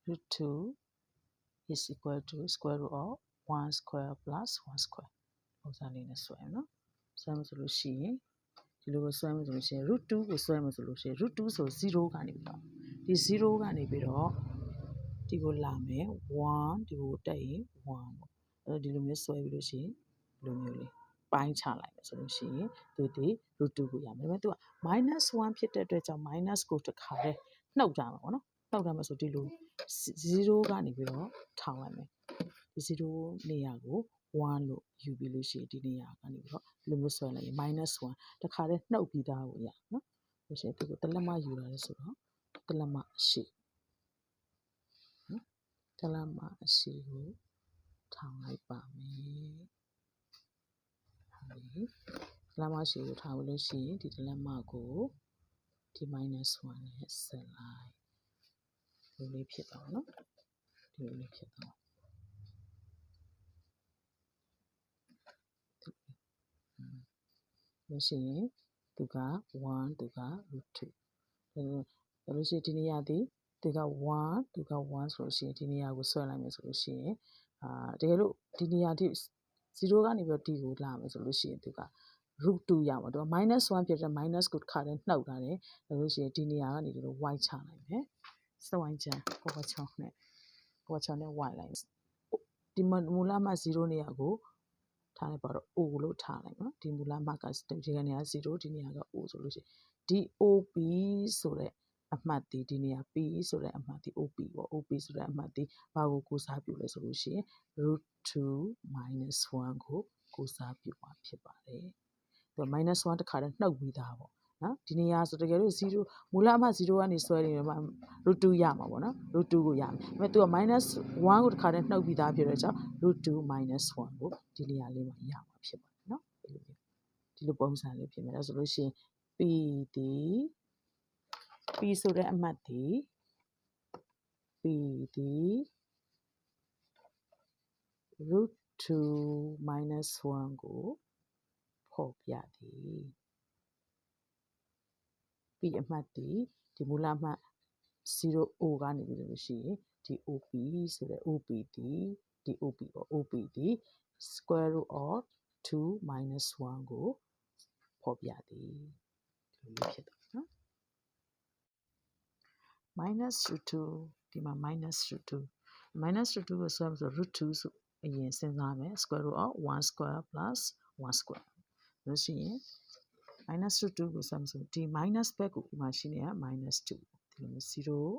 root 2 is equal to square root of 1 square plus 1 square ပုံစံလေးနဲ့ဆွဲနော်ဆွဲမယ်ဆိုလို့ရှိရင်ဒီလိုကိုဆွဲမယ်ဆိုလို့ရှိရင် root 2ကိုဆွဲမယ်ဆိုလို့ရှိရင် root 2ဆို0ကနေပြီးတော့ဒီ0ကနေပြီးတော့ဒီကိုလာမယ်1ဒီကိုတက်ရင်1ပေါ့အဲ့တော့ဒီလိုမျိုးဆွဲပြီးလို့ရှိရင်ဒီလိုမျိုးလေးပိုင်းချလိုက်မယ်ဆိုလို့ရှိရင်သူဒီ root 2ကိုရမယ်ဒါပေမဲ့သူက -1 ဖြစ်တဲ့အတွက်ကြောင့် minus ကိုတစ်ခါတည်းနှုတ်ထားမှာပေါ့နော်နှုတ်ထားမှာဆိုဒီလို0ကနေပြီးတော့ထောင်လိုက်မယ်ဒီ0နေရာကို1လို့ယူပြီးလို့ရှိရင်ဒီနေရာကနေပြီးတော့ဒီလိုမျိုးဆွဲလိုက်ရင် -1 တစ်ခါတည်းနှုတ်ပြီးသားကိုရနော်ဆိုရှင်ဒီကိုတလက်မယူလာလဲဆိုတော့တလက်မအရှိနော်တလက်မအရှိကိုထောင်လိုက်ပါမယ်ဟုတ်ပြီတလက်မရှိကိုထောင်လို့ရှိရင်ဒီတလက်မကိုဒီ -1 နဲ့ဆက်လိုက်ဒီလိုလေးဖြစ်သွားနော်ဒီလိုလေးဖြစ်သွားလို့ရှိရင်သူက1သူက root 2ဒါလို့ရှိရင်ဒီနေရာဒီသူက1သူက1ဆိုလို့ရှိရင်ဒီနေရာကိုဆွဲလိုက်မယ်ဆိုလို့ရှိရင်တကယ်လို့ဒီနေရာဒီ0ကနေပြီးတော့ d ကိုလာမယ်ဆိုလို့ရှိရင်သူက root 2ရမှာသူက -1 ဖြစ်တဲ့ minus ကိုတစ်ခါတည်းနှုတ်ထားတယ်ဒါလို့ရှိရင်ဒီနေရာကနေဒီလို y ချလိုက်မယ်စဝိုင်းချပေါ်ချောင်းနဲ့y လိုက်ဒီမူလမှ0နေရာကိုထားလိုက်ပါတော့ o လို့ထားလိုက်နော်ဒီမူလမှကဒီကနေက0ဒီနေရာက o ဆိုလို့ရှိရင်ဒီ op ဆိုတဲ့အမှတ်ဒီနေရာ p ဆိုတဲ့အမှတ်ဒီ op ပေါ့ op ဆိုတဲ့အမှတ်ဒီဘာကိုကိုစားပြုလဲဆိုလို့ရှိရင် root 2 minus 1ကိုကိုစားပြုမှာဖြစ်ပါတယ်သူက -1 တစ်ခါတည်းနှုတ်ပြီးသားပေါ့နော်ဒီနေရာဆိုတကယ်လို့0မူလအမှတ်0ကနေဆွဲနေတယ် root 2ရမှာပေါ့နော် root 2ကိုရမယ်ဒါပေမဲ့သူက -1 ကိုတစ်ခါတည်းနှုတ်ပြီးသားဖြစ်တဲ့ကြောင့် root 2 minus 1ကိုဒီနေရာလေးမှာရမှာဖြစ်ပါတယ်နော်ဒီလိုပုံစံလေးဖြစ်မယ်ဒါဆိုလို့ရှိရင် p ဒီ p ဆိုတဲ့အမှတ်ဒီ p ဒီ root 2 minus 1ကိုဖော်ပြသည် p အမှတ်ဒီမူလအမှတ် 0o ကနေပြီးလို့ရှိရင်ဒီ op ဆိုတဲ့ op ဒီ op ပေါ့ op ဒီ square root of 2 minus 1ကိုဖော်ပြသည်ဒီလိုဖြစ်သွားနော် minus root 2ဒီမှာ minus root 2 minus root 2ကိုဆွဲမယ်ဆို root 2ဆိုအရင်စဉ်းစားမယ် square root of 1 square plus 1 square လို့ရှိရင် minus root 2ကိုဆွဲမယ်ဆိုဒီ minus ဘက်ကိုဒီမှာရှိနေတာ minus 2ဒီလိုမျိုး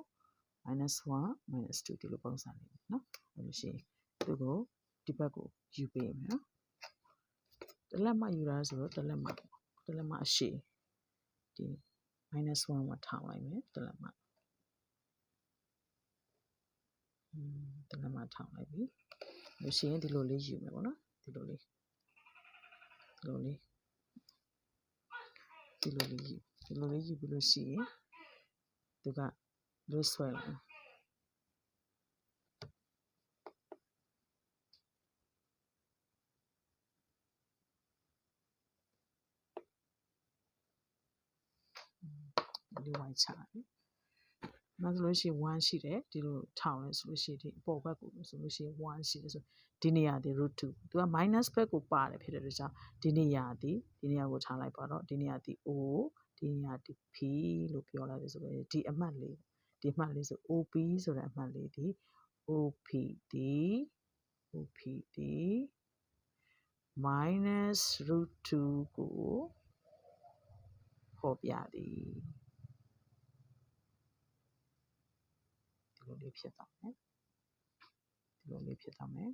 0 minus 1 minus 2ဒီလိုပုံစံလေးနော်အဲ့လိုရှိရင်သူကိုဒီဘက်ကိုယူပေးမယ်နော်တလက်မယူတာဆိုတော့တလက်မအရှိဒီ minus 1မှာထောင်လိုက်မယ်တလက်မထောင်လိုက်ပြီလို့ရှိရင်ဒီလိုလေးယူမယ်ပေါ့နော်ဒီလိုလေးယူပြီးလို့ရှိရင်သူကလွတ်ဆွဲလိုက်ဒီဝိုင်းချတယ်နောက်ဆိုလို့ရှိရင်1ရှိတယ်ဒီလိုထောင်လဲဆိုလို့ရှိရင်ဒီအပေါ်ဘက်ကိုဆိုလို့ရှိရင်1ရှိတယ်ဆိုဒီနေရာဒီ root 2သူက minus ဘက်ကိုပါတယ်ဖြစ်တဲ့အတွက်ကြောင့်ဒီနေရာကိုထားလိုက်ပါတော့ဒီနေရာဒီ o ဒီနေရာဒီ p လို့ပြောလိုက်တယ်ဆိုတော့ဒီအမှတ်လေးဆို op ဆိုတဲ့အမှတ်လေးဒီ op ဒီ minus root 2ကိုဖော်ပြသည်ဒီလိုလေးဖြစ်သွားမယ်